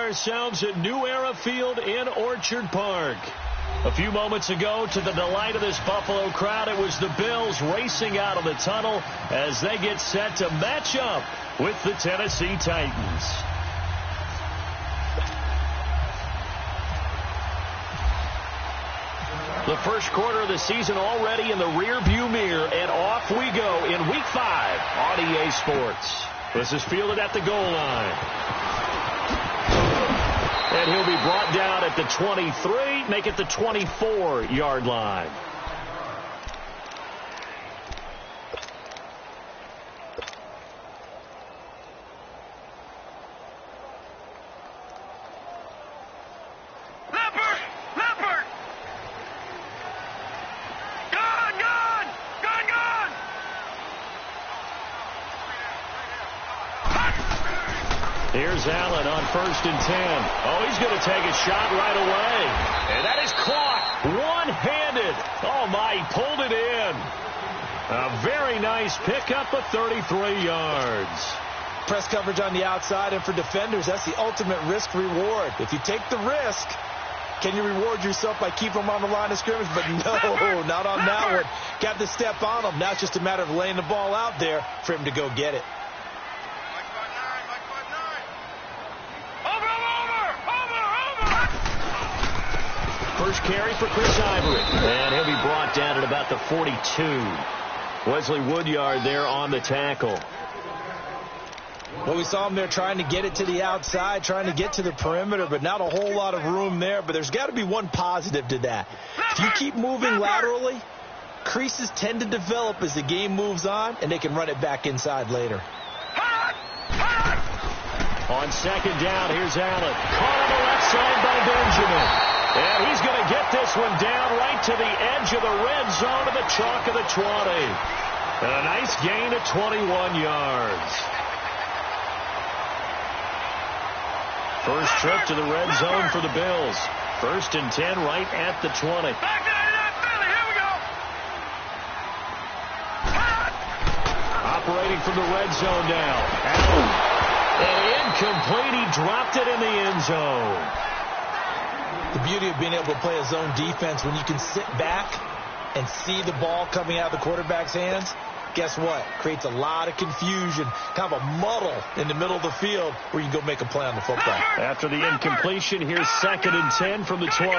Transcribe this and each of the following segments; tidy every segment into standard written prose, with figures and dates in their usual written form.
ourselves at New Era Field in Orchard Park. A few moments ago, to the delight of this Buffalo crowd, it was the Bills racing out of the tunnel as they get set to match up with the Tennessee Titans. The first quarter of the season already in the rearview mirror, and off we go in Week 5 on EA Sports. This is fielded at the goal line. And he'll be brought down at the 23, make it the 24-yard line. Here's Allen on 1st and 10. Oh, he's going to take a shot right away. And that is caught one-handed. Oh, my, he pulled it in. A very nice pickup of 33 yards. Press coverage on the outside, and for defenders, that's the ultimate risk-reward. If you take the risk, can you reward yourself by keeping them on the line of scrimmage? But no, not on that one. Got to step on them. Now it's just a matter of laying the ball out there for him to go get it. First carry for Chris Ivory. And he'll be brought down at about the 42. Wesley Woodyard there on the tackle. Well, we saw him there trying to get it to the outside, trying to get to the perimeter, but not a whole lot of room there. But there's got to be one positive to that. If you keep moving laterally, creases tend to develop as the game moves on, and they can run it back inside later. On second down, here's Allen. Caught on the left side by Benjamin. And he's going to get this one down right to the edge of the red zone of the chalk of the 20. And a nice gain of 21 yards. First trip to the red zone for the Bills. 1st and 10 right at the 20. Operating from the red zone now. Allen. And incomplete. He dropped it in the end zone. The beauty of being able to play a zone defense, when you can sit back and see the ball coming out of the quarterback's hands, guess what? Creates a lot of confusion, kind of a muddle in the middle of the field where you can go make a play on the football. After the incompletion, here's 2nd and 10 from the 20.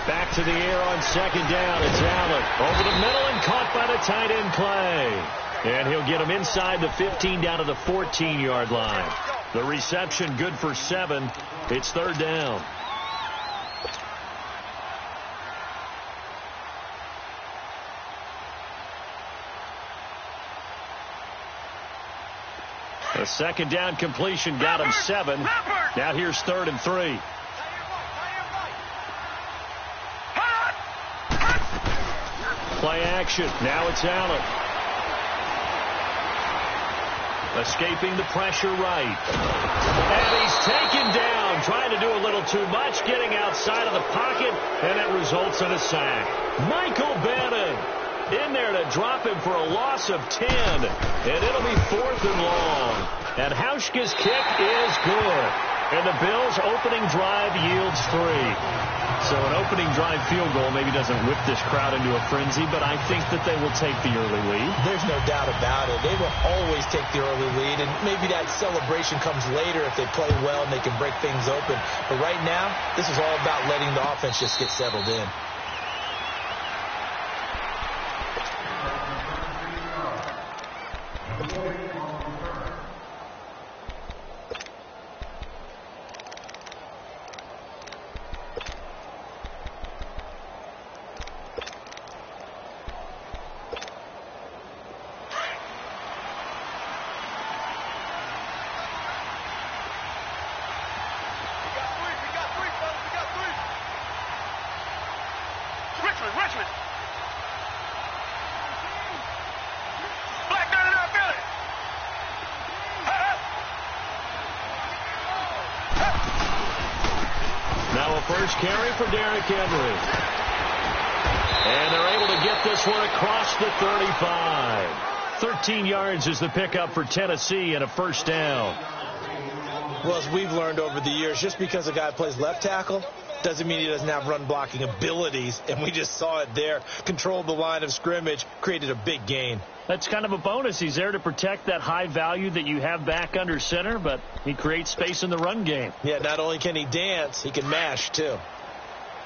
Back to the air on 2nd down. It's Allen. Over the middle and caught by the tight end play. And he'll get him inside the 15 down to the 14-yard line. The reception good for 7. It's 3rd down. A 2nd down completion got him 7. Now here's 3rd and 3. Play action. Now it's Allen. Escaping the pressure right. And he's taken down, trying to do a little too much, getting outside of the pocket, and it results in a sack. Michael Bannon in there to drop him for a loss of 10, and it'll be 4th and long. And Hauschka's kick is good. And the Bills' opening drive yields 3. So an opening drive field goal maybe doesn't whip this crowd into a frenzy, but I think that they will take the early lead. There's no doubt about it. They will always take the early lead, and maybe that celebration comes later if they play well and they can break things open. But right now, this is all about letting the offense just get settled in. Richmond. Black gun in our belly. Now a first carry for Derrick Henry. And they're able to get this one across the 35. 13 yards is the pickup for Tennessee and a first down. Well, as we've learned over the years, just because a guy plays left tackle doesn't mean he doesn't have run blocking abilities, and we just saw it there. Controlled the line of scrimmage, created a big gain. That's kind of a bonus. He's there to protect that high value that you have back under center, but he creates space in the run game. Yeah, not only can he dance, he can mash, too.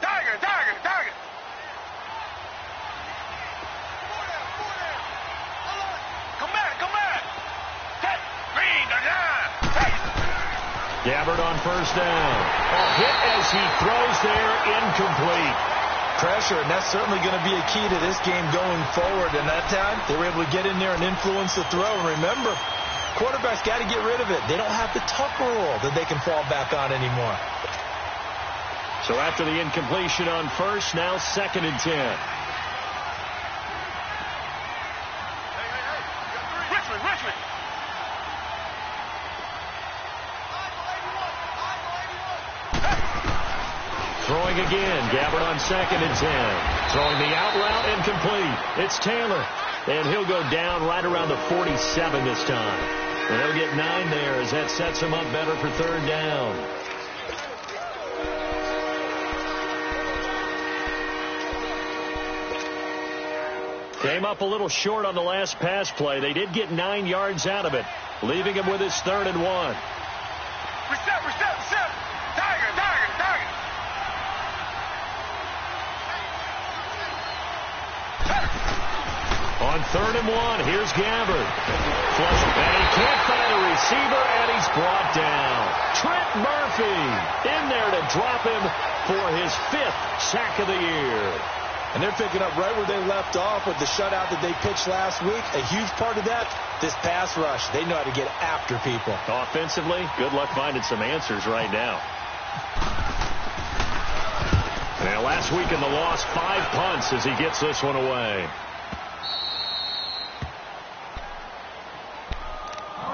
Tiger, tiger, tiger. Come back, come back. Hey, green, Gabbard on first down. A hit as he throws there, incomplete. Pressure, and that's certainly going to be a key to this game going forward. And that time, they were able to get in there and influence the throw. And remember, quarterbacks got to get rid of it. They don't have the Tucker rule that they can fall back on anymore. So after the incompletion on first, now 2nd and 10. Richmond, Richmond. Throwing again. Gabbard on 2nd and 10. Throwing the out route, incomplete. It's Taylor. And he'll go down right around the 47 this time. And he'll get 9 there as that sets him up better for 3rd down. Came up a little short on the last pass play. They did get 9 yards out of it, leaving him with his 3rd and 1. Reset, reset, reset. Tiger, tiger, tiger. On 3rd and 1, here's Gabbard. Flush, and he can't find a receiver, and he's brought down. Trent Murphy in there to drop him for his 5th sack of the year. And they're picking up right where they left off with the shutout that they pitched last week. A huge part of that, this pass rush. They know how to get after people. Offensively, good luck finding some answers right now. And last week in the loss, 5 punts as he gets this one away.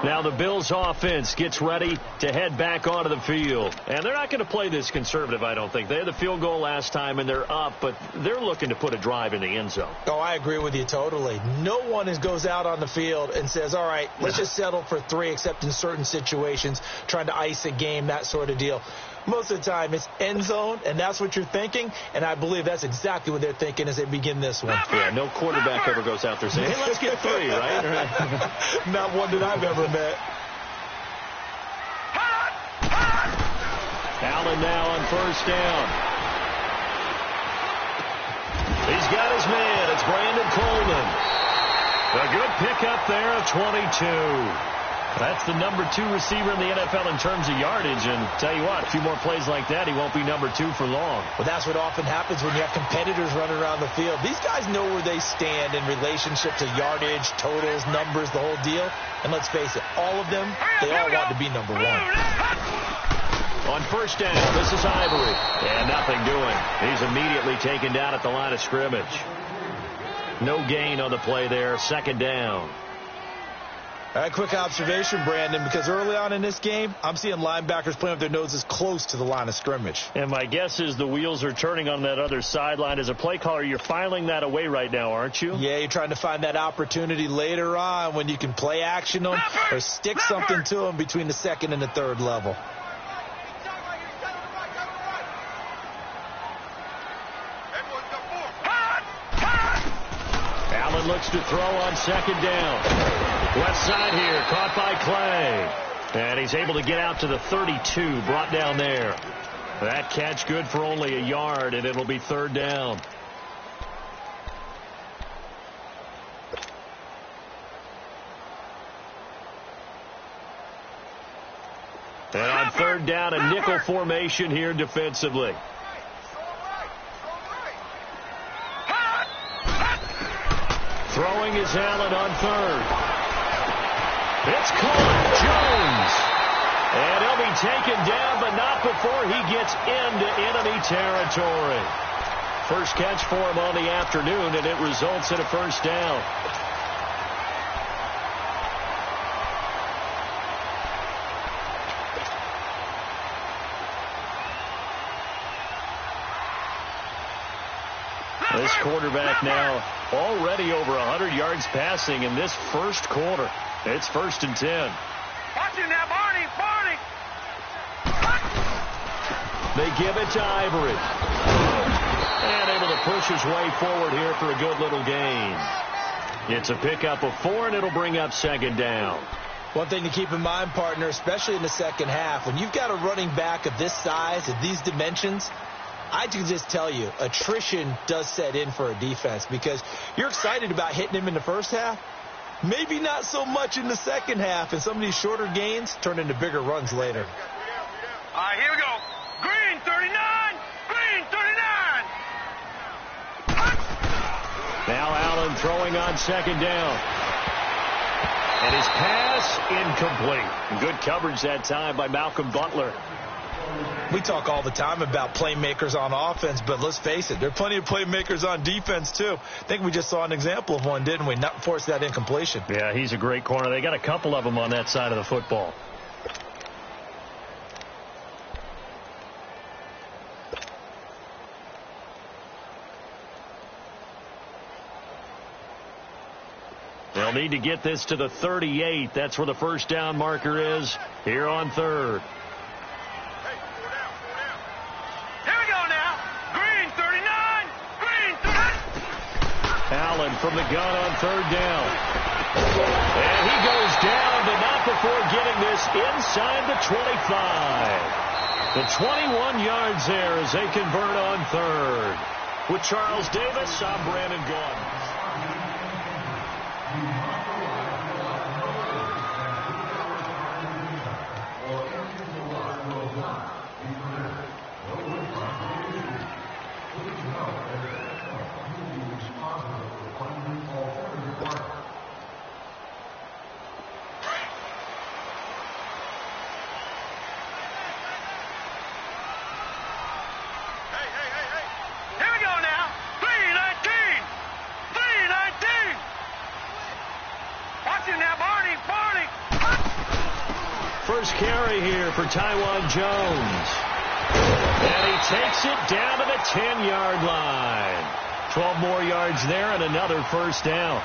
Now the Bills offense gets ready to head back onto the field. And they're not going to play this conservative, I don't think. They had the field goal last time, and they're up, but they're looking to put a drive in the end zone. Oh, I agree with you totally. No one goes out on the field and says, all right, let's just settle for 3, except in certain situations, trying to ice a game, that sort of deal. Most of the time, it's end zone, and that's what you're thinking, and I believe that's exactly what they're thinking as they begin this one. Yeah, no quarterback ever goes out there saying, hey, let's get 3, right? Not one that I've ever met. Allen now on first down. He's got his man. It's Brandon Coleman. A good pickup there of 22. That's the number 2 receiver in the NFL in terms of yardage. And tell you what, a few more plays like that, he won't be number 2 for long. Well, that's what often happens when you have competitors running around the field. These guys know where they stand in relationship to yardage, totals, numbers, the whole deal. And let's face it, all of them, they all want to be number 1. On first down, this is Ivory. And nothing doing. He's immediately taken down at the line of scrimmage. No gain on the play there. 2nd down. All right, quick observation, Brandon, because early on in this game, I'm seeing linebackers playing with their noses close to the line of scrimmage. And my guess is the wheels are turning on that other sideline. As a play caller, you're filing that away right now, aren't you? Yeah, you're trying to find that opportunity later on when you can play action them or stick something to them between the 2nd and the 3rd level. Allen looks to throw on 2nd down. Left side here, caught by Clay. And he's able to get out to the 32, brought down there. That catch good for only a yard, and it'll be 3rd down. And on 3rd down, a nickel formation here defensively. Throwing is Allen on 3rd. It's caught. Jones. And he'll be taken down, but not before he gets into enemy territory. First catch for him on the afternoon, and it results in a first down. This quarterback now already over 100 yards passing in this first quarter. It's 1st and 10. Watch it now, Barney. Barney. They give it to Ivory. And able to push his way forward here for a good little gain. It's a pickup of 4, and it'll bring up 2nd down. One thing to keep in mind, partner, especially in the second half, when you've got a running back of this size, of these dimensions, I can just tell you, attrition does set in for a defense because you're excited about hitting him in the first half. Maybe not so much in the second half, and some of these shorter gains turn into bigger runs later. All right, here we go. Green 39. Green 39. Now Allen throwing on 2nd down. And his pass incomplete. Good coverage that time by Malcolm Butler. We talk all the time about playmakers on offense, but let's face it, there are plenty of playmakers on defense, too. I think we just saw an example of one, didn't we? Not force that incompletion. Yeah, he's a great corner. They got a couple of them on that side of the football. They'll need to get this to the 38. That's where the first down marker is here on 3rd. Here we go now. Green 39. Green 39. Allen from the gun on 3rd down. And he goes down, but not before getting this inside the 25. The 21 yards there as they convert on 3rd. With Charles Davis, I'm Brandon Gaudin. First carry here for Taiwan Jones. And he takes it down to the 10-yard line. 12 more yards there and another first down.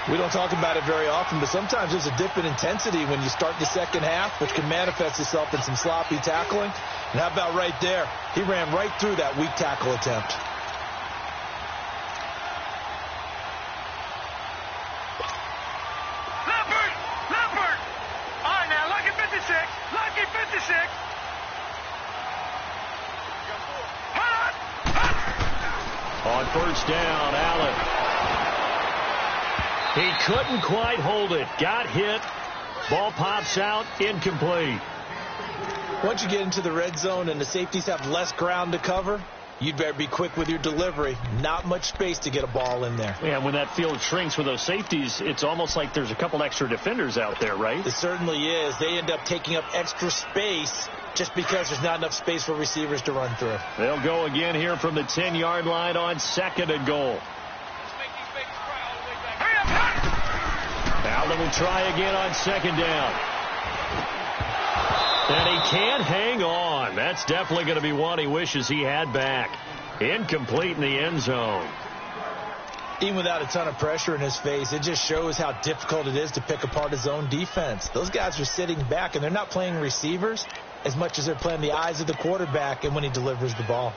We don't talk about it very often, but sometimes there's a dip in intensity when you start the second half, which can manifest itself in some sloppy tackling. And how about right there? He ran right through that weak tackle attempt. On first down, Allen. He couldn't quite hold it. Got hit. Ball pops out. Incomplete. Once you get into the red zone and the safeties have less ground to cover, you'd better be quick with your delivery. Not much space to get a ball in there. Yeah, when that field shrinks with those safeties, it's almost like there's a couple extra defenders out there, right? It certainly is. They end up taking up extra space just because there's not enough space for receivers to run through. They'll go again here from the 10-yard line on 2nd and goal. Allen will try again on 2nd down. And he can't hang on. That's definitely going to be one he wishes he had back. Incomplete in the end zone. Even without a ton of pressure in his face, it just shows how difficult it is to pick apart his own defense. Those guys are sitting back, and they're not playing receivers as much as they're playing the eyes of the quarterback and when he delivers the ball.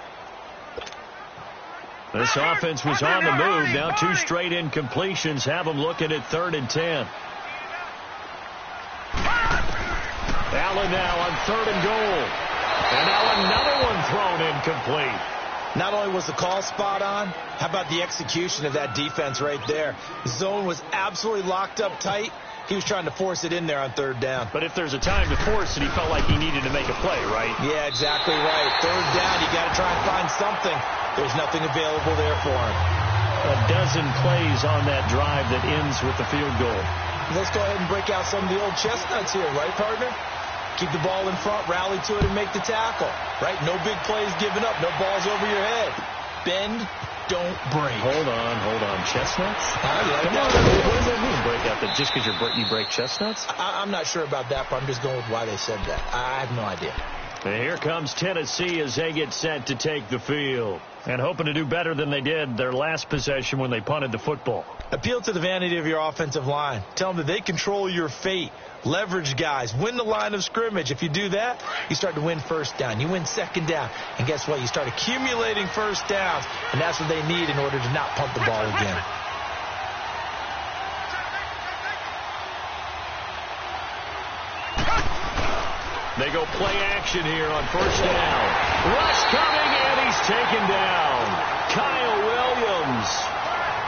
This offense was on the move. Now 2 straight incompletions have them looking at 3rd and 10. Allen now on 3rd and goal. And now another one thrown incomplete. Not only was the call spot on, how about the execution of that defense right there? The zone was absolutely locked up tight. He was trying to force it in there on 3rd down. But if there's a time to force it, he felt like he needed to make a play, right? Yeah, exactly right. 3rd down, you got to try and find something. There's nothing available there for him. A dozen plays on that drive that ends with the field goal. Let's go ahead and break out some of the old chestnuts here, right, partner? Keep the ball in front, rally to it, and make the tackle, right? No big plays given up, no balls over your head. Bend, don't break. Hold on. Chestnuts? Come on. What does that mean, break out? That just because you break chestnuts? I'm not sure about that, but I'm just going with why they said that. I have no idea. And here comes Tennessee as they get set to take the field. And hoping to do better than they did their last possession when they punted the football. Appeal to the vanity of your offensive line. Tell them that they control your fate. Leverage guys. Win the line of scrimmage. If you do that, you start to win first down. You win second down. And guess what? You start accumulating first downs. And that's what they need in order to not punt the ball again. They go play action here on first down. Rush coming, and he's taken down. Kyle Williams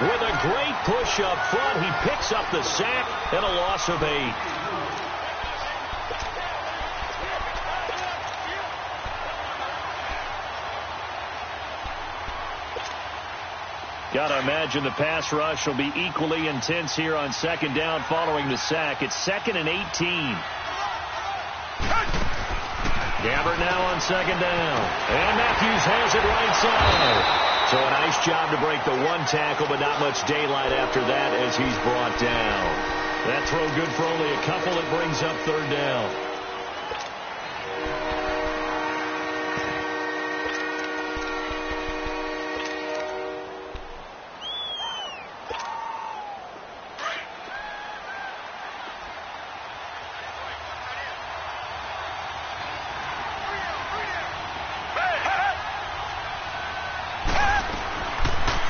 with a great push up front. He picks up the sack and a loss of 8. Got to imagine the pass rush will be equally intense here on second down following the sack. It's 2nd and 18. Gabbert now on second down. And Matthews has it right side. So a nice job to break the one tackle, but not much daylight after that as he's brought down. That throw good for only a couple. It brings up third down.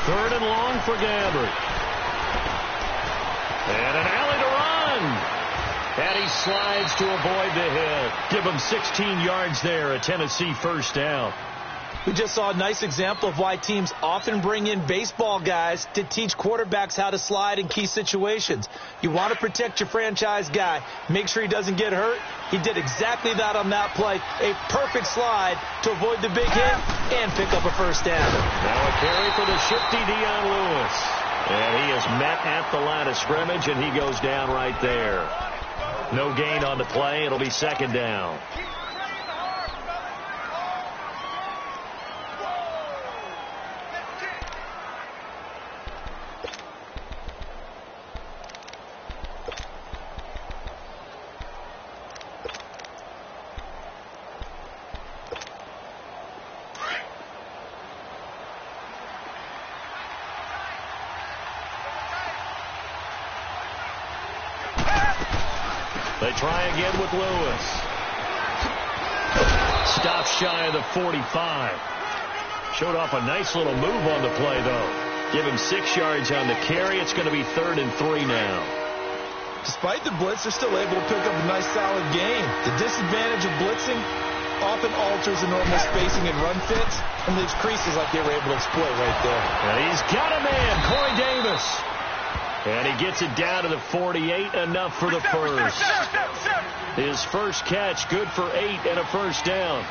Third and long for Gabbert. And an alley to run. And he slides to avoid the hit. Give him 16 yards there, a Tennessee first down. We just saw a nice example of why teams often bring in baseball guys to teach quarterbacks how to slide in key situations. You want to protect your franchise guy. Make sure he doesn't get hurt. He did exactly that on that play. A perfect slide to avoid the big hit and pick up a first down. Now a carry for the shifty Dion Lewis. And he is met at the line of scrimmage, and he goes down right there. No gain on the play. It'll be second down. They try again with Lewis. Stops shy of the 45. Showed off a nice little move on the play, though. Give him 6 yards on the carry. It's going to be 3rd and 3 now. Despite the blitz, they're still able to pick up a nice, solid gain. The disadvantage of blitzing often alters the normal spacing and run fits and leaves creases like they were able to exploit right there. And he's got a man, Corey Davis. And he gets it down to the 48, enough for the first. His first catch, good for 8 and a first down.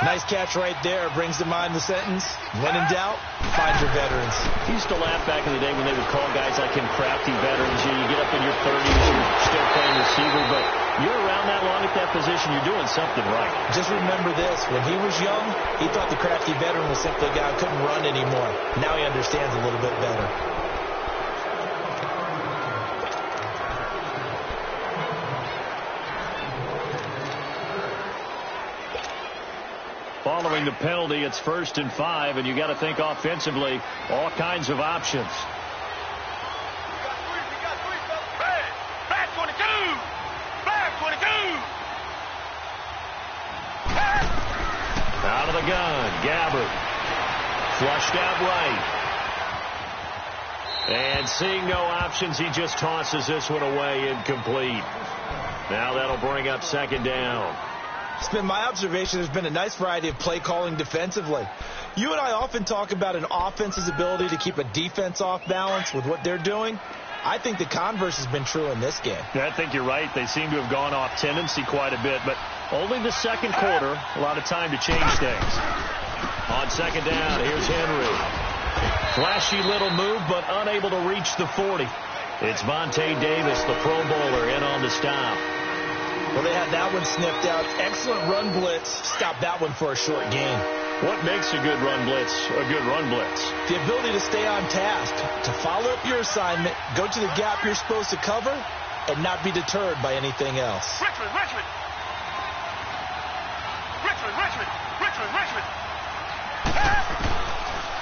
Nice catch right there. Brings to mind the sentence, when in doubt, find your veterans. He used to laugh back in the day when they would call guys like him crafty veterans. You get up in your 30s, you're still playing receiver, but you're around that long at that position, you're doing something right. Just remember this. When he was young, he thought the crafty veteran was simply a guy who couldn't run anymore. Now he understands a little bit better. Following the penalty, it's 1st and 5, and you got to think offensively, all kinds of options. Hey, flag 22! Flag 22! Out of the gun, Gabbert. Flushed out right. And seeing no options, he just tosses this one away, incomplete. Now that'll bring up second down. It's been my observation there's been a nice variety of play calling defensively. You and I often talk about an offense's ability to keep a defense off balance with what they're doing. I think the converse has been true in this game. I think you're right. They seem to have gone off tendency quite a bit, but only the second quarter, a lot of time to change things. On second down, here's Henry. Flashy little move, but unable to reach the 40. It's Vontae Davis, the Pro Bowler, in on the stop. Well, they had that one sniffed out. Excellent run blitz. Stopped that one for a short gain. What makes a good run blitz a good run blitz? The ability to stay on task, to follow up your assignment, go to the gap you're supposed to cover, and not be deterred by anything else. Richmond! Richmond.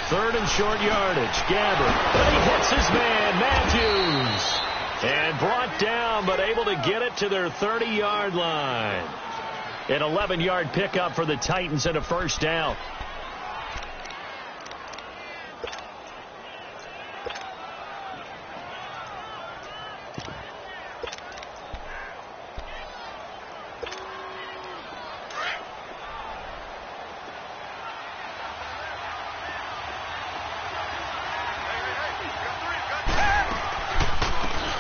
Third and short yardage. Gabbert. But he hits his man, Matthews. And brought down, but able to get it to their 30-yard line. An 11-yard pickup for the Titans and a first down.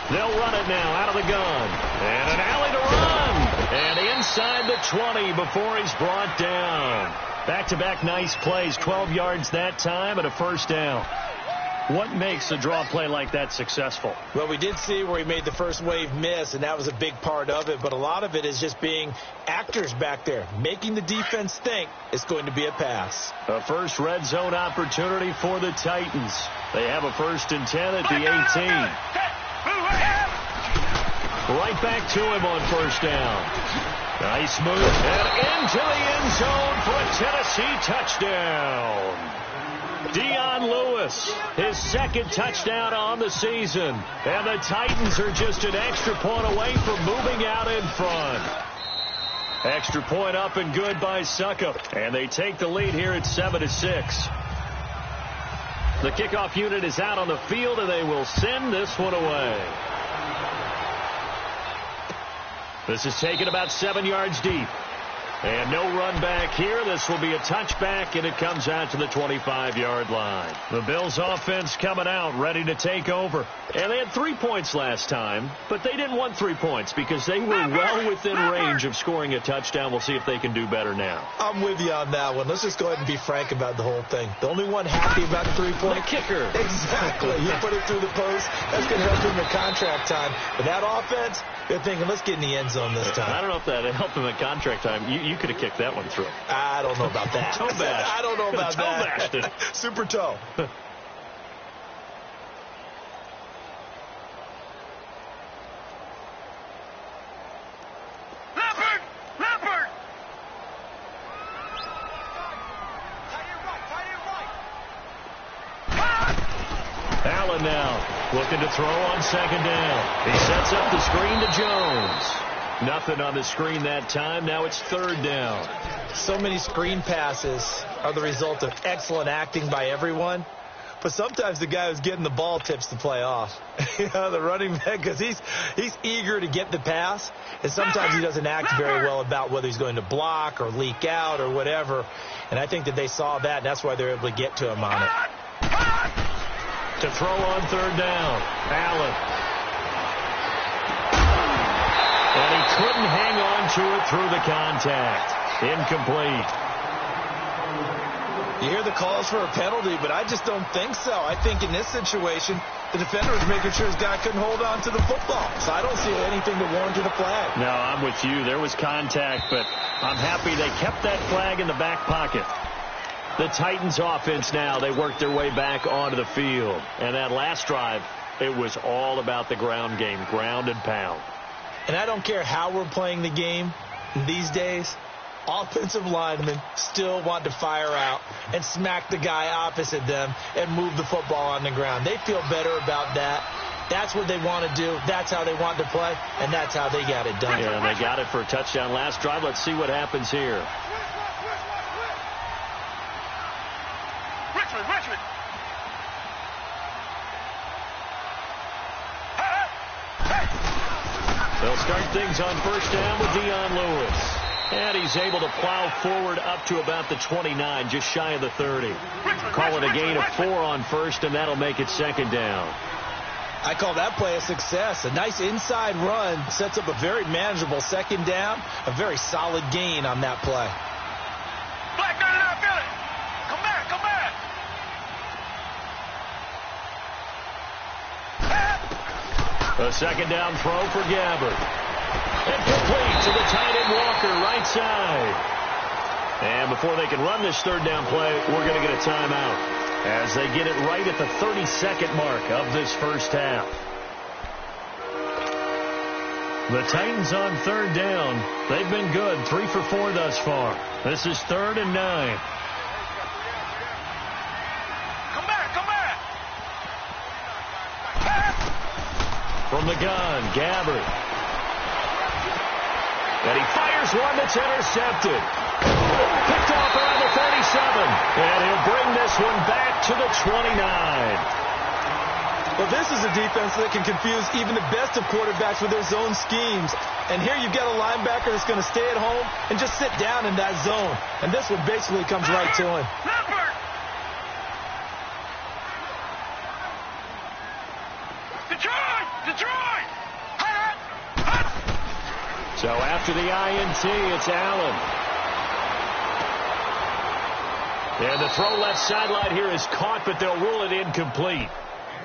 They'll run it now out of the gun. And an alley to run. And inside the 20 before he's brought down. Back-to-back nice plays. 12 yards that time and a first down. What makes a draw play like that successful? Well, we did see where he made the first wave miss, and that was a big part of it. But a lot of it is just being actors back there, making the defense think it's going to be a pass. A first red zone opportunity for the Titans. They have a 1st and 10 at the 18. Right back to him on first down. Nice move. And into the end zone for a Tennessee touchdown. Dion Lewis, his 2nd touchdown on the season. And the Titans are just an extra point away from moving out in front. Extra point up and good by Suckup. And they take the lead here at 7-6. The kickoff unit is out on the field, and they will send this one away. This is taken about 7 yards deep. And no run back here. This will be a touchback, and it comes out to the 25-yard line. The Bills offense coming out, ready to take over. And they had 3 points last time, but they didn't want 3 points because they were well within range of scoring a touchdown. We'll see if they can do better now. I'm with you on that one. Let's just go ahead and be frank about the whole thing. The only one happy about the 3-point. The kicker. Exactly. You put it through the post. That's going to help him in contract time. But that offense, they're thinking, let's get in the end zone this time. I don't know if that helped him at contract time. You could have kicked that one through. I don't know about that. Toe bash. I don't know about toe that. Bashed it. Super toe. Leopard! Allen now looking to throw on 2nd down. He sets up the screen to Jones. Nothing on the screen that time. Now it's 3rd down. So many screen passes are the result of excellent acting by everyone. But sometimes the guy who's getting the ball tips the play off. The running back, because he's eager to get the pass. And sometimes he doesn't act very well about whether he's going to block or leak out or whatever. And I think that they saw that, and that's why they're able to get to him on it. To throw on 3rd down. Allen. And he couldn't hang on to it through the contact. Incomplete. You hear the calls for a penalty, but I just don't think so. I think in this situation, the defender was making sure his guy couldn't hold on to the football. So I don't see anything to warrant a flag. No, I'm with you. There was contact, but I'm happy they kept that flag in the back pocket. The Titans offense now, they worked their way back onto the field. And that last drive, it was all about the ground game, ground and pound. And I don't care how we're playing the game these days, offensive linemen still want to fire out and smack the guy opposite them and move the football on the ground. They feel better about that. That's what they want to do. That's how they want to play, and that's how they got it done. Yeah, and they got it for a touchdown last drive. Let's see what happens here. Richmond. They'll start things on 1st down with Dion Lewis. And he's able to plow forward up to about the 29, just shy of the 30. Call it a gain of 4 on 1st, and that'll make it 2nd down. I call that play a success. A nice inside run sets up a very manageable 2nd down, a very solid gain on that play. Black, no, I feel it. Come back. A 2nd down throw for Gabbert. And complete to the tight end Walker, right side. And before they can run this 3rd down play, we're going to get a timeout as they get it right at the 32nd mark of this first half. The Titans on third down. They've been good, 3 for 4 thus far. This is 3rd and 9. Come back, come back. From the gun, Gabbard. And he fires one that's intercepted. Picked off around the 37. And he'll bring this one back to the 29. Well, this is a defense that can confuse even the best of quarterbacks with their zone schemes. And here you've got a linebacker that's going to stay at home and just sit down in that zone. And this one basically comes right to him. Detroit! So after the INT, it's Allen. And the throw left sideline here is caught, but they'll rule it incomplete.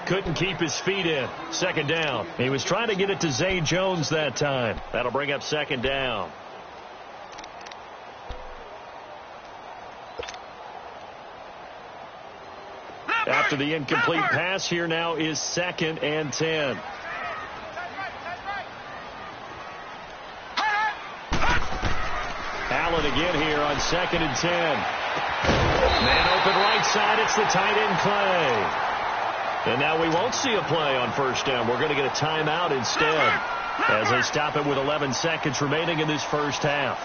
Couldn't keep his feet in. 2nd down. He was trying to get it to Zay Jones that time. That'll bring up 2nd down. After the incomplete pass, here now is 2nd and 10. Allen again here on 2nd and 10. Man open right side. It's the tight end Clay. And now we won't see a play on 1st down. We're going to get a timeout instead as they stop it with 11 seconds remaining in this first half.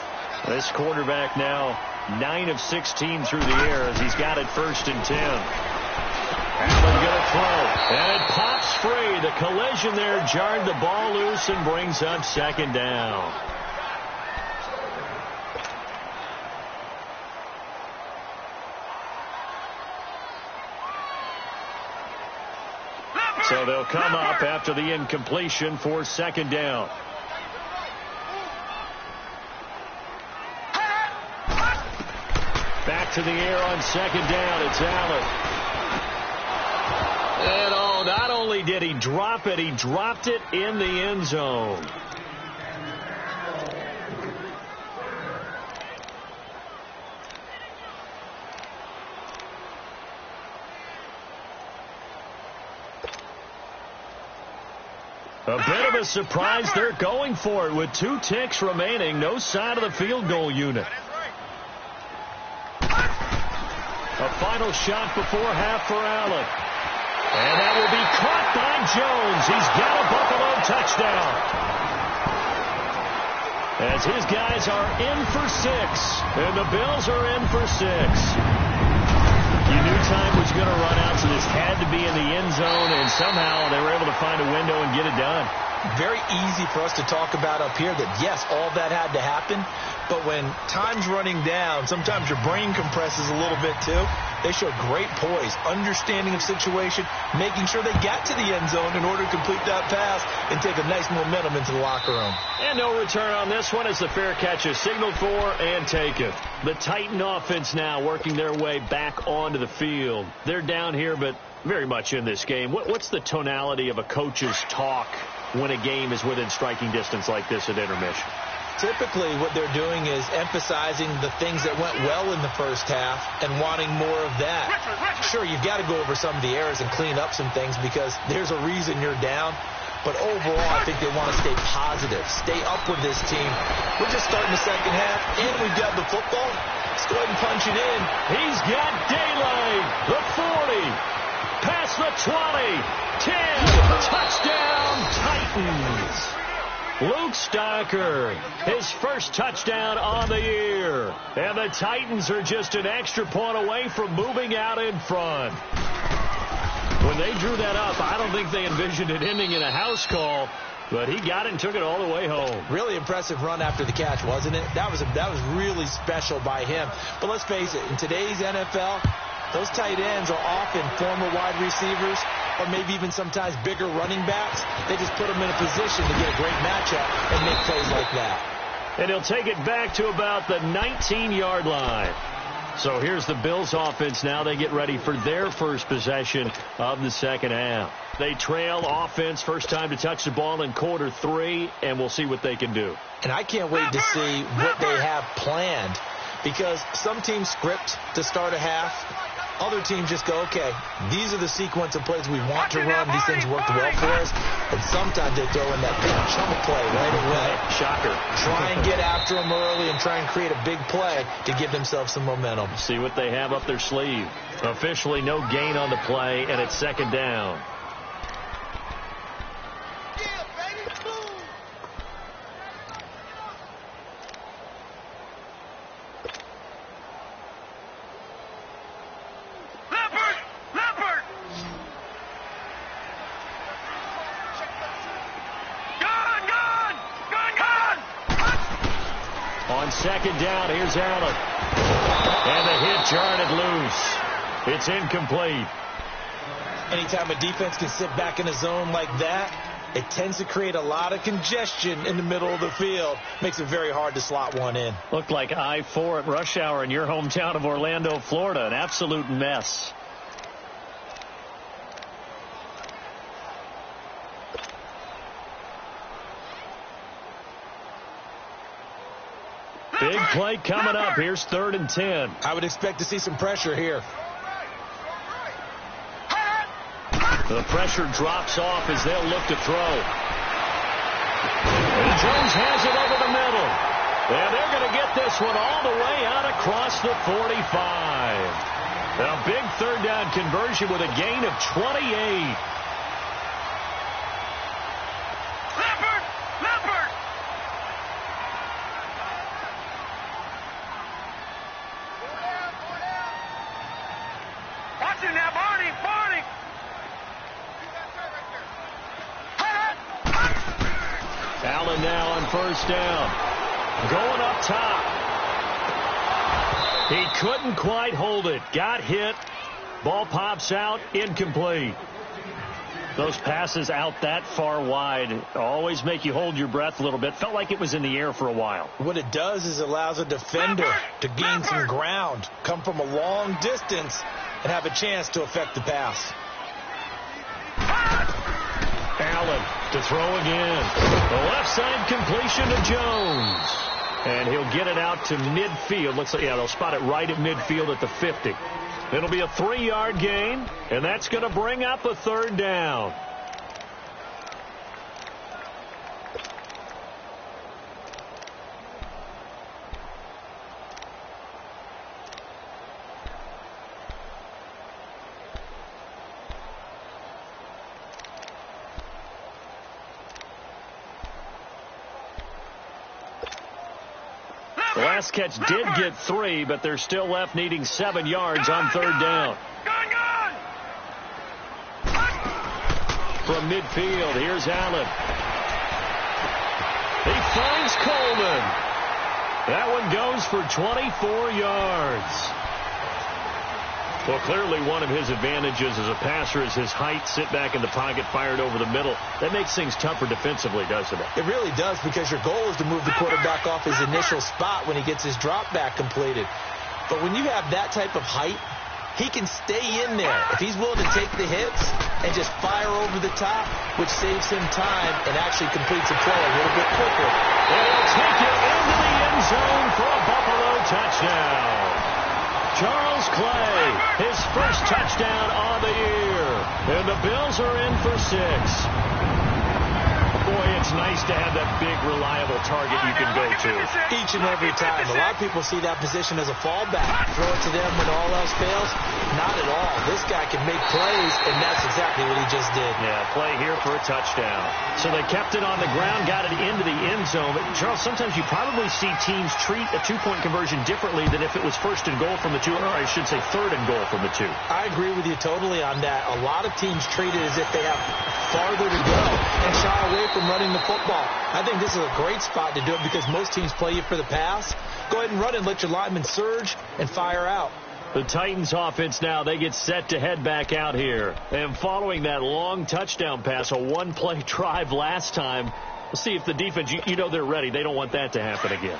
This quarterback now 9 of 16 through the air as he's got it 1st and 10. Allen going to throw. And it pops free. The collision there jarred the ball loose and brings up 2nd down. So they'll come up after the incompletion for 2nd down. Back to the air on 2nd down. It's Allen. And not only did he drop it, he dropped it in the end zone. A bit of a surprise. They're going for it with 2 ticks remaining. No sign of the field goal unit. A final shot before half for Allen. And that will be caught by Jones. He's got a Buffalo touchdown. As his guys are in for 6. And the Bills are in for 6. You knew time was going to run out, so this had to be in the end zone, and somehow they were able to find a window and get it done. Very easy for us to talk about up here that, yes, all that had to happen, but when time's running down, sometimes your brain compresses a little bit too. They showed great poise, understanding of situation, making sure they got to the end zone in order to complete that pass and take a nice momentum into the locker room. And no return on this one as the fair catch is signaled for and taken. The Titan offense now working their way back onto the field. They're down here, but very much in this game. What's the tonality of a coach's talk when a game is within striking distance like this at intermission? Typically, what they're doing is emphasizing the things that went well in the first half and wanting more of that. Sure, you've got to go over some of the errors and clean up some things because there's a reason you're down. But overall, I think they want to stay positive, stay up with this team. We're just starting the second half, and we've got the football. Let's go ahead and punch it in. He's got daylight. The 40. Past the 20. 10. Touchdown, Titans. Luke Stocker, his first touchdown on the year. And the Titans are just an extra point away from moving out in front. When they drew that up, I don't think they envisioned it ending in a house call, but he got it and took it all the way home. Really impressive run after the catch, wasn't it? That was really special by him. But let's face it, in today's NFL, those tight ends are often former wide receivers or maybe even sometimes bigger running backs. They just put them in a position to get a great matchup and make plays like that. And he'll take it back to about the 19-yard line. So here's the Bills offense now. They get ready for their first possession of the second half. They trail offense, first time to touch the ball in quarter 3, and we'll see what they can do. And I can't wait to see what they have planned because some teams script to start a half. Other teams just go, okay, these are the sequence of plays we want to run. These things worked well for us. And sometimes they throw in that big chunk play right away. Shocker. Try and get after them early and try and create a big play to give themselves some momentum. See what they have up their sleeve. Officially no gain on the play, and it's second down. Second down, here's Allen. And the hit jarred it loose. It's incomplete. Anytime a defense can sit back in a zone like that, it tends to create a lot of congestion in the middle of the field. Makes it very hard to slot one in. Looked like I-4 at rush hour in your hometown of Orlando, Florida. An absolute mess. Big play coming up. Here's 3rd and 10. I would expect to see some pressure here. The pressure drops off as they'll look to throw. And Jones has it over the middle. And they're going to get this one all the way out across the 45. A big 3rd down conversion with a gain of 28. Allen now on 1st down. Going up top. He couldn't quite hold it. Got hit. Ball pops out. Incomplete. Those passes out that far wide always make you hold your breath a little bit. Felt like it was in the air for a while. What it does is it allows a defender to gain some ground, come from a long distance, and have a chance to affect the pass. Allen to throw again. The left side completion to Jones. And he'll get it out to midfield. Looks like, yeah, they'll spot it right at midfield at the 50. It'll be a 3-yard gain, and that's going to bring up a 3rd down. The last catch did get 3, but they're still left needing 7 yards on 3rd down. From midfield, here's Allen. He finds Coleman. That one goes for 24 yards. Well, clearly one of his advantages as a passer is his height, sit back in the pocket, fired over the middle. That makes things tougher defensively, doesn't it? It really does, because your goal is to move the quarterback off his initial spot when he gets his drop back completed. But when you have that type of height, he can stay in there. If he's willing to take the hits and just fire over the top, which saves him time and actually completes a play a little bit quicker. And he'll take it into the end zone for a Buffalo touchdown. Charles Clay, his first touchdown on the year. And the Bills are in for 6. Boy, it's nice to have that big, reliable target you can go to. Each and every time. A lot of people see that position as a fallback. Throw it to them when all else fails. Not at all. This guy can make plays, and that's exactly what he just did. Yeah, play here for a touchdown. So they kept it on the ground, got it into the end zone. But, Charles, sometimes you probably see teams treat a 2-point conversion differently than if it was 1st and goal from the 2, or I should say 3rd and goal from the 2. I agree with you totally on that. A lot of teams treat it as if they have farther to go and shy away from running the football. I think this is a great spot to do it because most teams play you for the pass. Go ahead and run and let your linemen surge and fire out. The Titans offense now, they get set to head back out here. And following that long touchdown pass, a 1-play drive last time, we'll see if the defense, you know they're ready. They don't want that to happen again.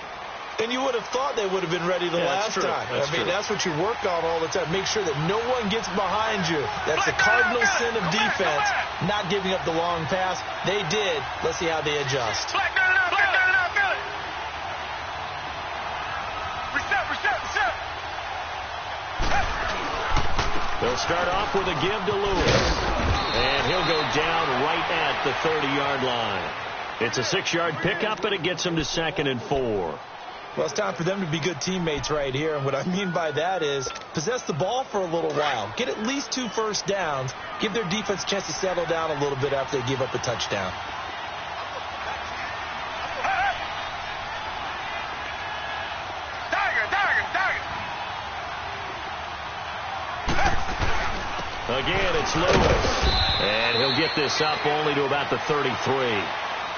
And you would have thought they would have been ready the last time. That's what you work on all the time. Make sure that no one gets behind you. That's the cardinal sin of defense, not giving up the long pass. They did. Let's see how they adjust. They'll start off with a give to Lewis. And he'll go down right at the 30-yard line. It's a 6-yard pickup, and it gets him to 2nd and 4. Well, it's time for them to be good teammates right here. And what I mean by that is possess the ball for a little while. Get at least 2 first downs. Give their defense a chance to settle down a little bit after they give up a touchdown. Again, it's Lewis. And he'll get this up only to about the 33.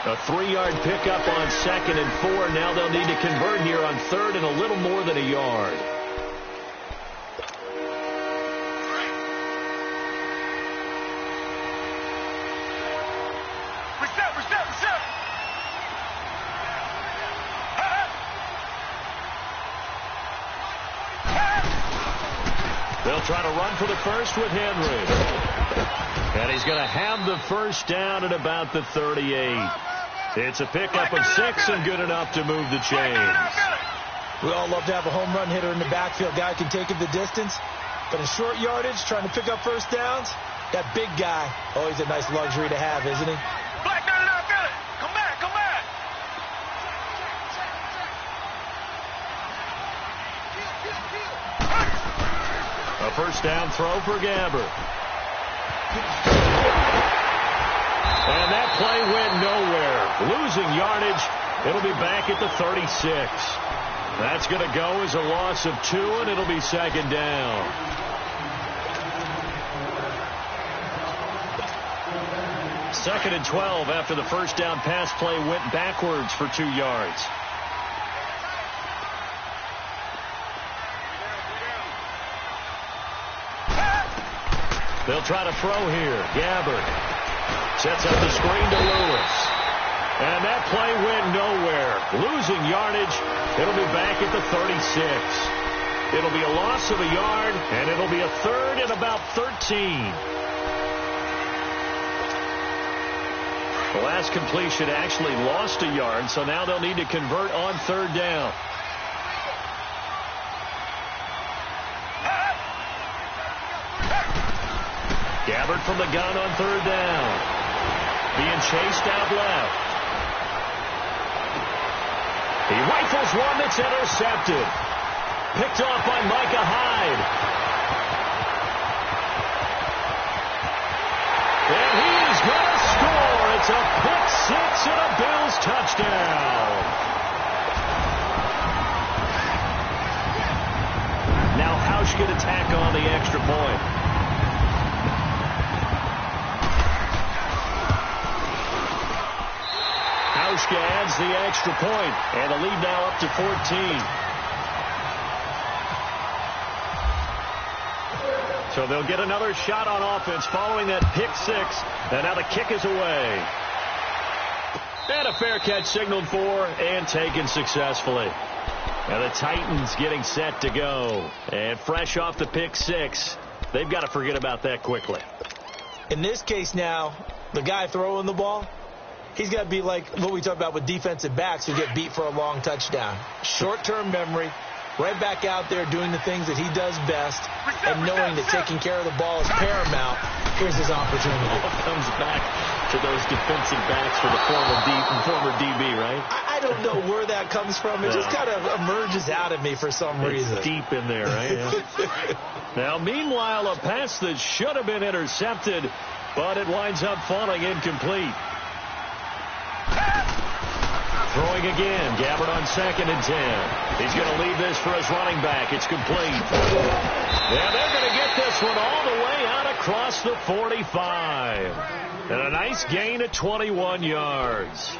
A 3-yard pickup on 2nd and 4. Now they'll need to convert here on 3rd and a little more than a yard. Reset. They'll try to run for the first with Henry. And he's going to have the first down at about the 38. It's a pickup of 6 and good enough to move the chains. We all love to have a home run hitter in the backfield. Guy can take it the distance. But in short yardage, trying to pick up first downs, that big guy, always a nice luxury to have, isn't he? Black, got it. Come back. A first down throw for Gabbert. And that play went nowhere. Losing yardage. It'll be back at the 36. That's going to go as a loss of 2, and it'll be 2nd down. Second and 12 after the first down pass play went backwards for 2 yards. They'll try to throw here. Gabbert sets up the screen to Lewis. And that play went nowhere. Losing yardage. It'll be back at the 36. It'll be a loss of a yard, and it'll be a 3rd and about 13. The last completion actually lost a yard, so now they'll need to convert on 3rd down. Gabbert from the gun on 3rd down. Being chased out left. He rifles one that's intercepted. Picked off by Micah Hyde. And he is going to score. It's a pick 6 and a Bills touchdown. Now Housh could attack on the extra point. Housh adds the extra point, and the lead now up to 14. So they'll get another shot on offense following that pick 6, and now the kick is away. And a fair catch signaled for and taken successfully. And the Titans getting set to go. And fresh off the pick 6, they've got to forget about that quickly. In this case now, the guy throwing the ball, he's got to be like what we talk about with defensive backs who get beat for a long touchdown. Short-term memory, right back out there doing the things that he does best, and knowing that taking care of the ball is paramount. Here's his opportunity. All comes back to those defensive backs for the former DB, right? I don't know where that comes from. It just kind of emerges out of me for some reason. It's deep in there, right? Yeah. Now, meanwhile, a pass that should have been intercepted, but it winds up falling incomplete. Throwing again. Gabbert on 2nd and 10. He's going to leave this for his running back. It's complete. Yeah, they're going to get this one all the way out across the 45. And a nice gain of 21 yards.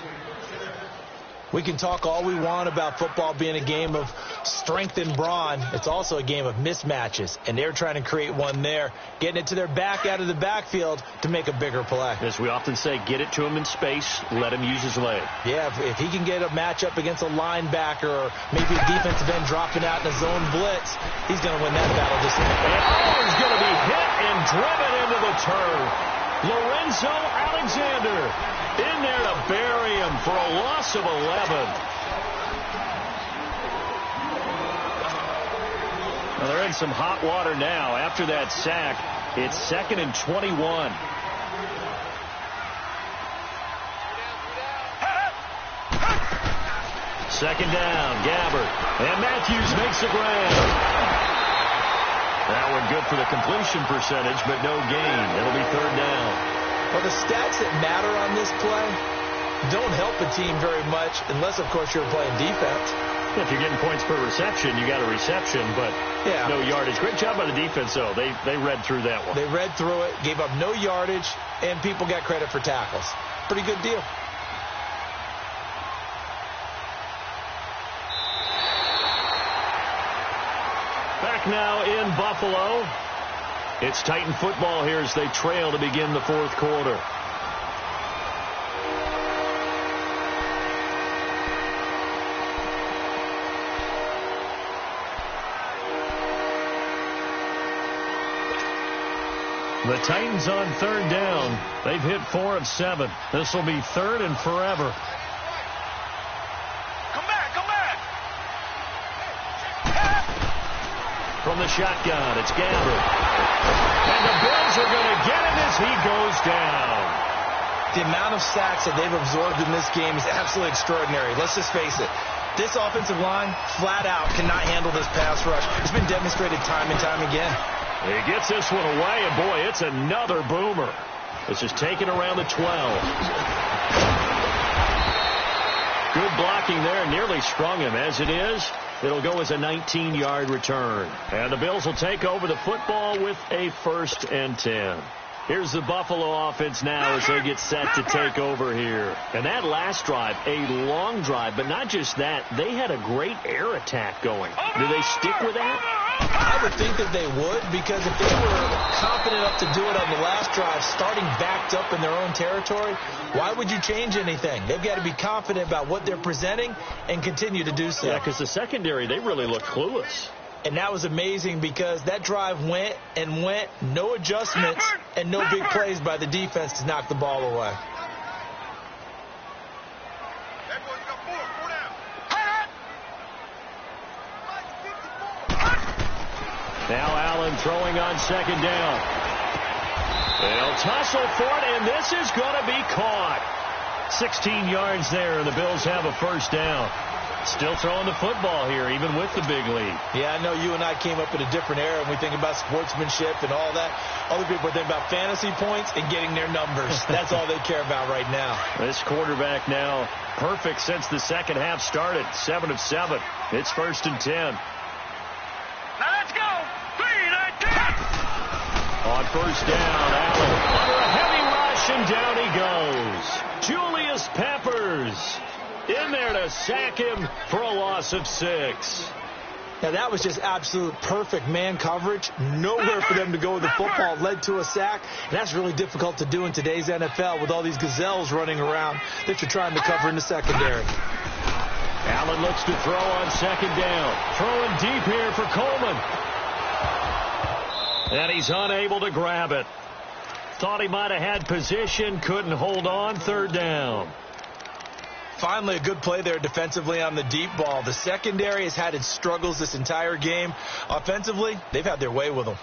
We can talk all we want about football being a game of strength and brawn. It's also a game of mismatches, and they're trying to create one there, getting it to their back out of the backfield to make a bigger play. As we often say, get it to him in space, let him use his leg. Yeah, if he can get a matchup against a linebacker or maybe a defensive end dropping out in a zone blitz, he's going to win that battle just like that. And he's going to be hit and driven into the turf. Lorenzo Alexander in there to bury him for a loss of 11. Well, they're in some hot water now. After that sack, it's 2nd and 21. Second down, Gabbert. And Matthews makes the grab. That one good for the completion percentage, but no gain. It'll be 3rd down. Well, the stats that matter on this play don't help a team very much unless, of course, you're playing defense. If you're getting points per reception, you got a reception, but no yardage. Great job by the defense, though. They read through that one. They read through it, gave up no yardage, and people got credit for tackles. Pretty good deal. Back now in Buffalo. It's Titan football here as they trail to begin the 4th quarter. The Titans on 3rd down. They've hit 4 of 7. This will be 3rd and forever. From the shotgun, it's Gabbert. And the Bills are going to get him as he goes down. The amount of sacks that they've absorbed in this game is absolutely extraordinary. Let's just face it. This offensive line, flat out, cannot handle this pass rush. It's been demonstrated time and time again. He gets this one away, and boy, it's another boomer. This is taken around the 12. Good blocking there, nearly sprung him. As it is, it'll go as a 19-yard return. And the Bills will take over the football with a 1st and 10. Here's the Buffalo offense now as they get set to take over here. And that last drive, a long drive, but not just that, they had a great air attack going. Do they stick with that? I would think that they would, because if they were confident enough to do it on the last drive, starting backed up in their own territory, why would you change anything? They've got to be confident about what they're presenting and continue to do so. Yeah, because the secondary, they really look clueless. And that was amazing because that drive went and went, no adjustments, and no big plays by the defense to knock the ball away. Now Allen throwing on 2nd down. They'll tussle for it, and this is going to be caught. 16 yards there, and the Bills have a 1st down. Still throwing the football here, even with the big lead. Yeah, I know you and I came up in a different era, and we think about sportsmanship and all that. Other people think about fantasy points and getting their numbers. That's all they care about right now. This quarterback now perfect since the second half started. 7 of 7. It's 1st and 10. Now let's go. 3, 9, 10. On 1st down, Allen under a heavy rush, and down he goes. Julius Peppers in there to sack him for a loss of 6. Now, that was just absolute perfect man coverage. Nowhere for them to go with the football. Led to a sack. And that's really difficult to do in today's NFL with all these gazelles running around that you're trying to cover in the secondary. Allen looks to throw on 2nd down. Throwing deep here for Coleman. And he's unable to grab it. Thought he might have had position. Couldn't hold on. 3rd down. Finally, a good play there defensively on the deep ball. The secondary has had its struggles this entire game. Offensively, they've had their way with them.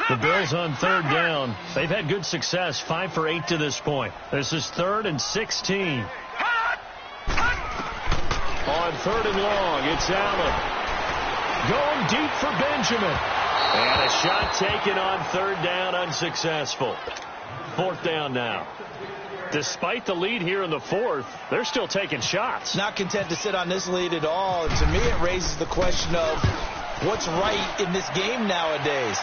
The Bills on 3rd down. They've had good success, 5 for 8 to this point. This is 3rd and 16. On 3rd and long, it's Allen. Going deep for Benjamin. And a shot taken on 3rd down, unsuccessful. 4th down now. Despite the lead here in the 4th, they're still taking shots. Not content to sit on this lead at all. And to me, it raises the question of what's right in this game nowadays.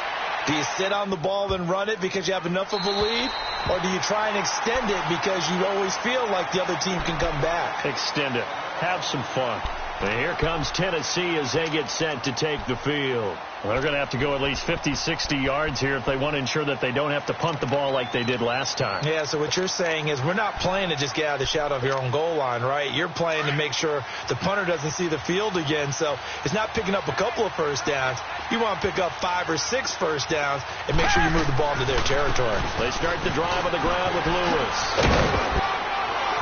Do you sit on the ball and run it because you have enough of a lead? Or do you try and extend it because you always feel like the other team can come back? Extend it. Have some fun. And here comes Tennessee as they get set to take the field. Well, they're going to have to go at least 50, 60 yards here if they want to ensure that they don't have to punt the ball like they did last time. Yeah, so what you're saying is we're not playing to just get out of the shadow of your own goal line, right? You're playing to make sure the punter doesn't see the field again. So it's not picking up a couple of 1st downs. You want to pick up 5 or 6 1st downs and make sure you move the ball into their territory. They start the drive on the ground with Lewis.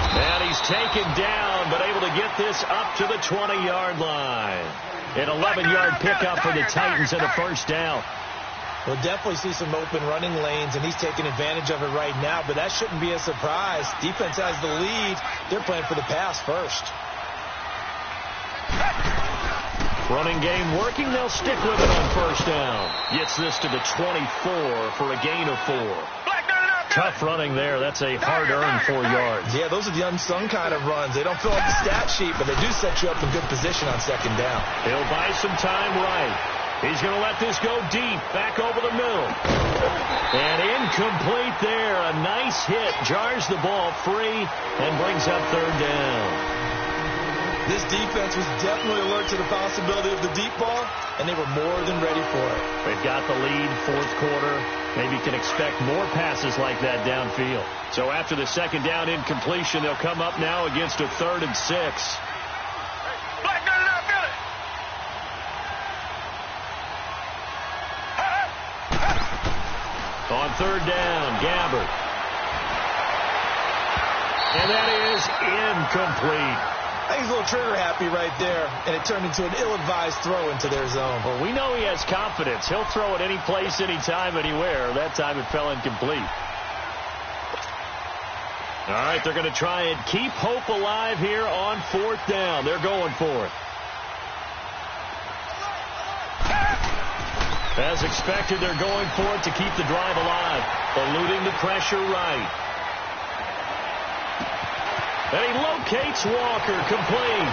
And he's taken down, but able to get this up to the 20-yard line. An 11-yard pickup for the Titans and a first down. We'll definitely see some open running lanes, and he's taking advantage of it right now, but that shouldn't be a surprise. Defense has the lead. They're playing for the pass first. Running game working. They'll stick with it on first down. Gets this to the 24 for a gain of 4. Tough running there. That's a hard-earned 4 yards. Yeah, those are the unsung kind of runs. They don't fill up the stat sheet, but they do set you up in good position on second down. He'll buy some time right. He's going to let this go deep, back over the middle. And incomplete there. A nice hit. Jars the ball free and brings up third down. This defense was definitely alert to the possibility of the deep ball, and they were more than ready for it. They've got the lead, fourth quarter. Maybe can expect more passes like that downfield. So after the second down incompletion, they'll come up now against a 3rd and 6. On third down, Gabbert. And that is incomplete. I think he's a little trigger happy right there, and it turned into an ill-advised throw into their zone. Well, we know he has confidence. He'll throw it any place, anytime, anywhere. That time it fell incomplete. All right, they're going to try and keep hope alive here on fourth down. They're going for it. As expected, they're going for it to keep the drive alive. Eluding the pressure right. And he locates Walker, complete.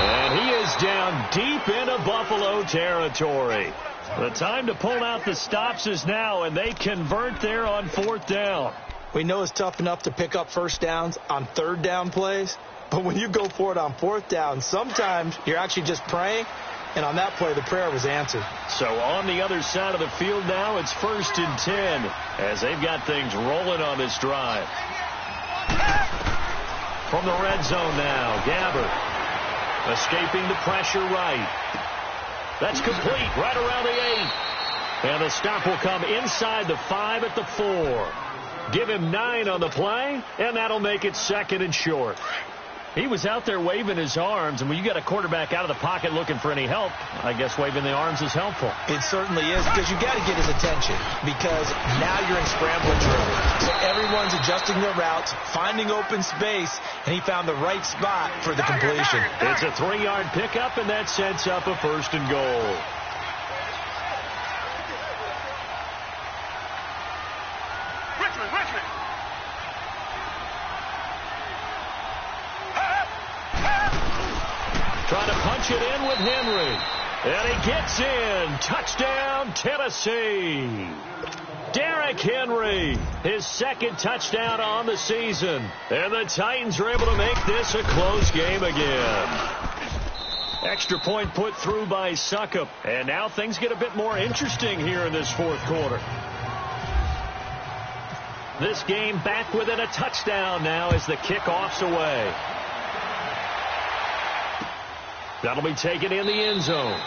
And he is down deep into Buffalo territory. The time to pull out the stops is now, and they convert there on fourth down. We know it's tough enough to pick up first downs on third down plays, but when you go for it on fourth down, sometimes you're actually just praying, and on that play, the prayer was answered. So on the other side of the field now, it's 1st and 10 as they've got things rolling on this drive. From the red zone now, Gabbert escaping the pressure right. That's complete right around the 8. And the stop will come inside the 5 at the 4. Give him 9 on the play, and that'll make it 2nd and short. He was out there waving his arms, and when you got a quarterback out of the pocket looking for any help, I guess waving the arms is helpful. It certainly is, because you got to get his attention, because now you're in scramble drill. So everyone's adjusting their routes, finding open space, and he found the right spot for the completion. It's a 3-yard pickup, and that sets up a 1st and goal. Trying to punch it in with Henry. And he gets in. Touchdown, Tennessee. Derrick Henry, his 2nd touchdown on the season. And the Titans are able to make this a close game again. Extra point put through by Suckup. And now things get a bit more interesting here in this fourth quarter. This game back within a touchdown now as the kickoff's away. That'll be taken in the end zone.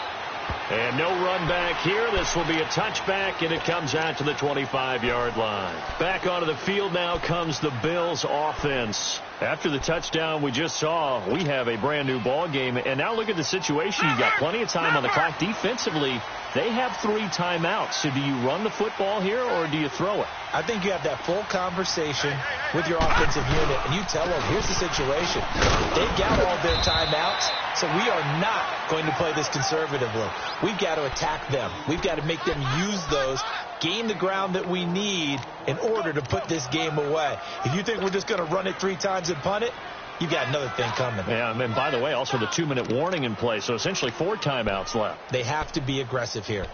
And no run back here. This will be a touchback, and it comes out to the 25-yard line. Back onto the field now comes the Bills offense. After the touchdown we just saw, we have a brand-new ball game. And now look at the situation. You've got plenty of time on the clock. Defensively, they have 3 timeouts. So do you run the football here, or do you throw it? I think you have that full conversation with your offensive unit, and you tell them, here's the situation. They've got all their timeouts, so we are not going to play this conservatively. We've got to attack them. We've got to make them use those, gain the ground that we need in order to put this game away. If you think we're just going to run it 3 times and punt it, you got another thing coming. Yeah, and by the way, also the 2-minute warning in play, so essentially 4 timeouts left. They have to be aggressive here.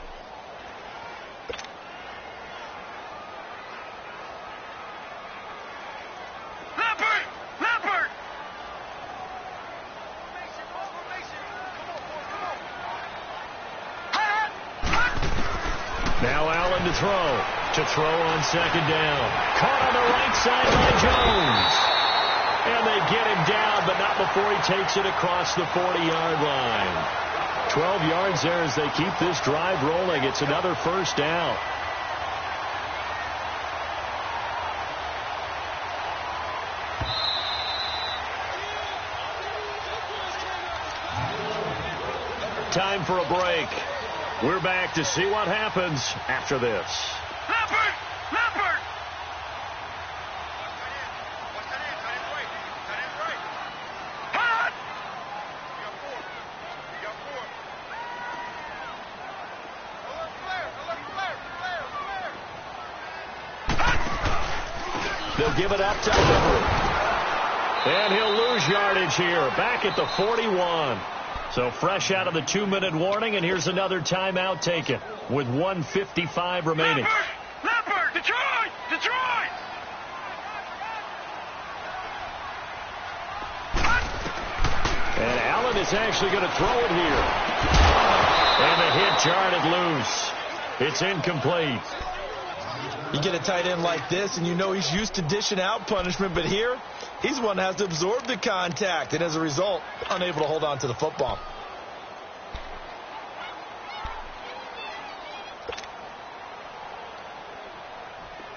Now Allen to throw on 2nd down. Caught on the right side by Jones. And they get him down, but not before he takes it across the 40-yard line. 12 yards there as they keep this drive rolling. It's another 1st down. time for a break. We're back to see what happens after this. Leopard! Leopard! Hot! They'll give it up to Everett. And he'll lose yardage here, back at the 41. So fresh out of the 2-minute warning, and here's another timeout taken with 1:55 remaining. Leopard! Leopard! Detroit! Detroit! And Allen is actually going to throw it here. And the hit jarred loose. It's incomplete. You get a tight end like this, and you know he's used to dishing out punishment, but here, he's one that has to absorb the contact, and as a result, unable to hold on to the football.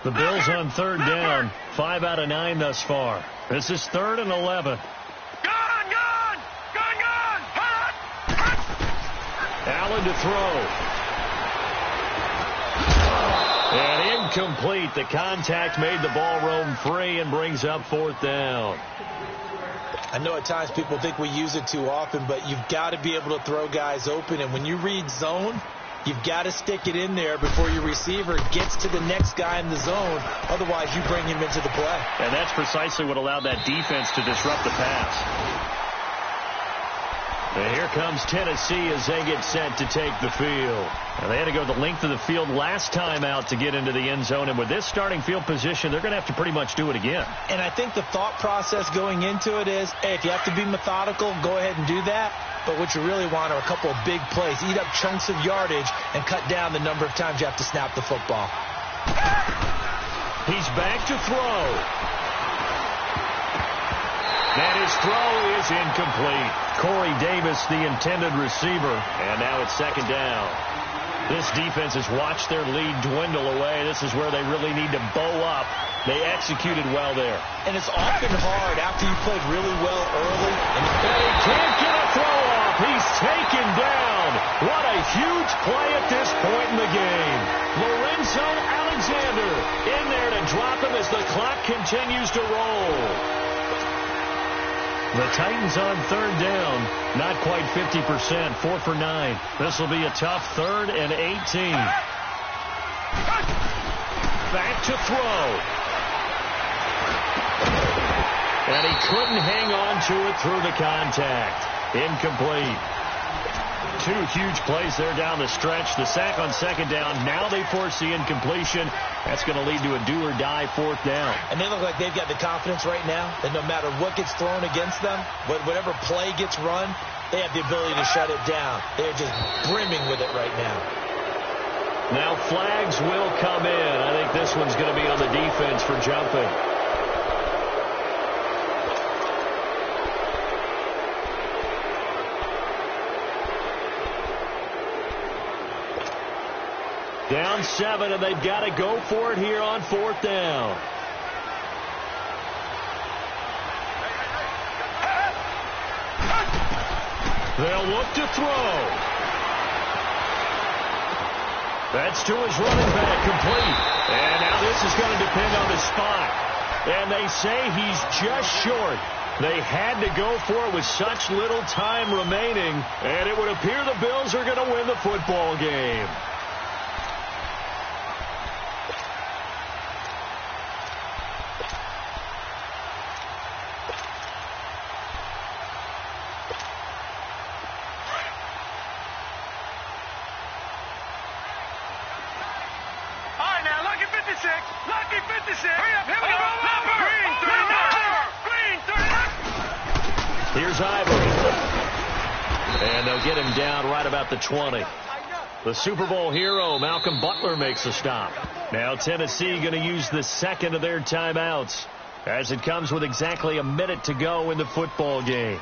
The Bills on third down, 5 out of 9 thus far. This is 3rd and 11. Gone! Gone! Gone! Gone! Hot! Allen to throw. And incomplete. The contact made the ball roam free and brings up 4th down. I know at times people think we use it too often, but you've got to be able to throw guys open. And when you read zone, you've got to stick it in there before your receiver gets to the next guy in the zone. Otherwise, you bring him into the play. And that's precisely what allowed that defense to disrupt the pass. And here comes Tennessee as they get set to take the field. And they had to go the length of the field last time out to get into the end zone. And with this starting field position, they're going to have to pretty much do it again. And I think the thought process going into it is, hey, if you have to be methodical, go ahead and do that. But what you really want are a couple of big plays. Eat up chunks of yardage and cut down the number of times you have to snap the football. He's back to throw. And his throw is incomplete. Corey Davis, the intended receiver. And now it's 2nd down. This defense has watched their lead dwindle away. This is where they really need to bow up. They executed well there. And it's often hard after you played really well early. And he can't get a throw off. He's taken down. What a huge play at this point in the game. Lorenzo Alexander in there to drop him as the clock continues to roll. The Titans on 3rd down, not quite 50%, 4 for 9. This will be a tough 3rd and 18. Back to throw. And he couldn't hang on to it through the contact. Incomplete. 2 huge plays there down the stretch. The sack on 2nd down. Now they force the incompletion. That's going to lead to a do-or-die 4th down. And they look like they've got the confidence right now that no matter what gets thrown against them, whatever play gets run, they have the ability to shut it down. They're just brimming with it right now. Now flags will come in. I think this one's going to be on the defense for jumping. Down 7, and they've got to go for it here on 4th down. They'll look to throw. That's to his running back, complete. And now this is going to depend on the spot. And they say he's just short. They had to go for it with such little time remaining, and it would appear the Bills are going to win the football game. Lucky 56. Hurry up, here we go. Green 39. Here's Ivory. And they'll get him down right about the 20. The Super Bowl hero, Malcolm Butler, makes a stop. Now Tennessee going to use the 2nd of their timeouts as it comes with exactly a minute to go in the football game.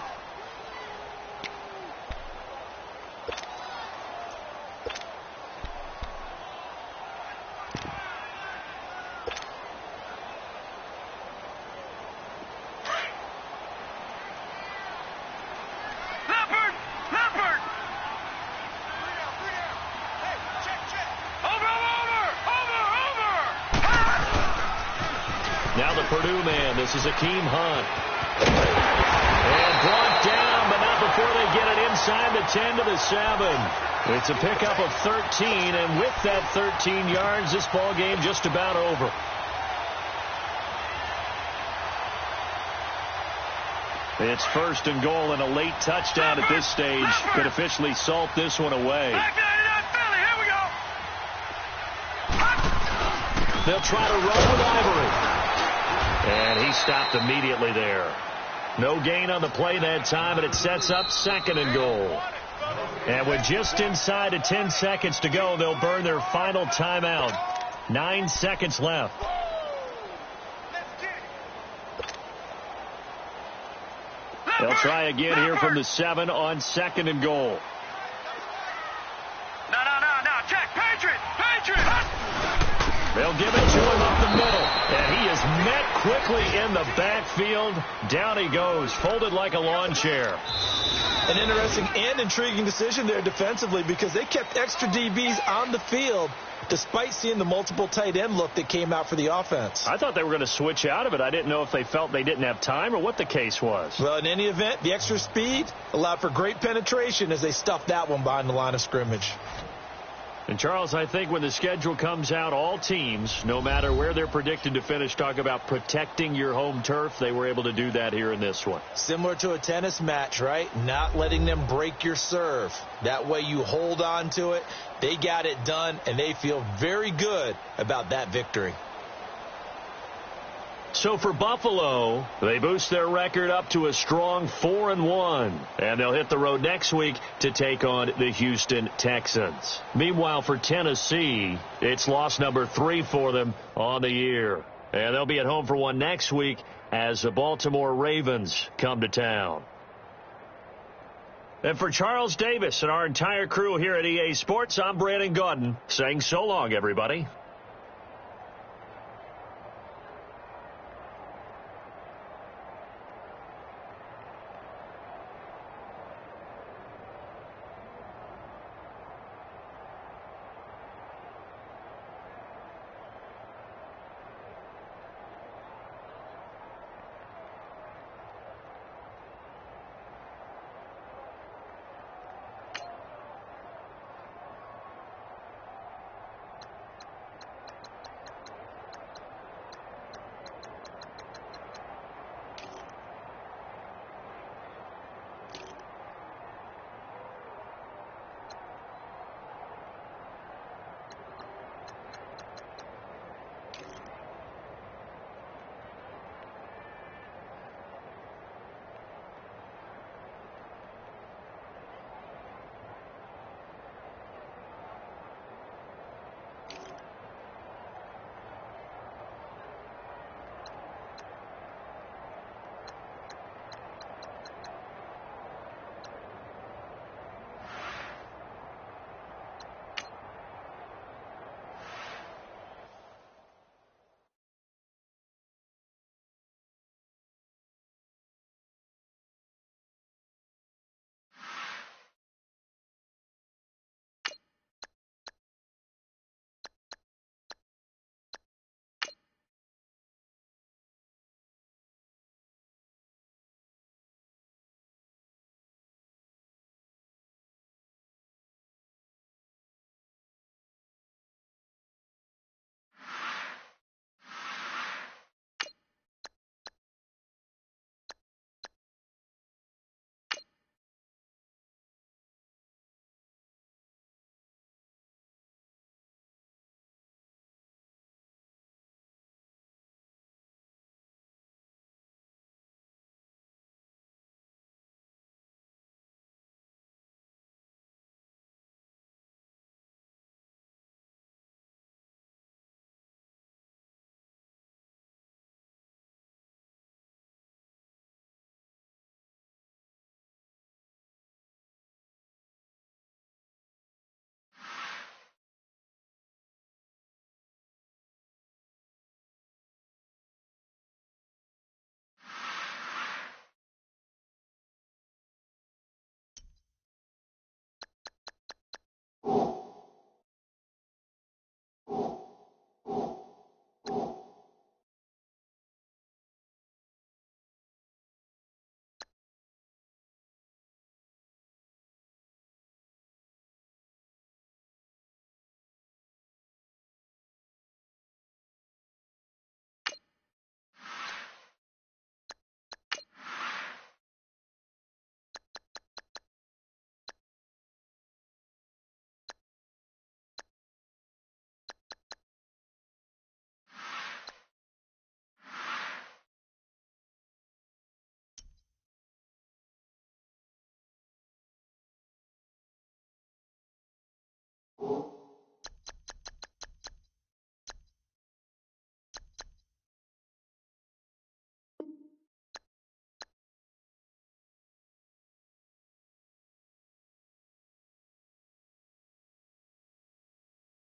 two-man. This is Akeem Hunt. And brought down, but not before they get it inside the 10 to the 7. It's a pickup of 13, and with that 13 yards, this ball game just about over. It's first and goal, and a late touchdown at this stage could officially salt this one away. Here we go. They'll try to run with Ivory. And he stopped immediately there. No gain on the play that time, and it sets up second and goal. And with just inside of 10 seconds to go, they'll burn their final timeout. 9 seconds left. They'll try again here from the 7 on second and goal. No. Check. Patriot. They'll give it to him up the middle. And he is met quickly in the backfield. Down he goes, folded like a lawn chair. An interesting and intriguing decision there defensively because they kept extra DBs on the field despite seeing the multiple tight end look that came out for the offense. I thought they were going to switch out of it. I didn't know if they felt they didn't have time or what the case was. Well, in any event, the extra speed allowed for great penetration as they stuffed that one behind the line of scrimmage. And, Charles, I think when the schedule comes out, all teams, no matter where they're predicted to finish, talk about protecting your home turf. They were able to do that here in this one. Similar to a tennis match, right? Not letting them break your serve. That way you hold on to it. They got it done, and they feel very good about that victory. So for Buffalo, they boost their record up to a strong 4-1. And they'll hit the road next week to take on the Houston Texans. Meanwhile, for Tennessee, it's loss number 3 for them on the year. And they'll be at home for one next week as the Baltimore Ravens come to town. And for Charles Davis and our entire crew here at EA Sports, I'm Brandon Gaudin saying so long, everybody. Tiger.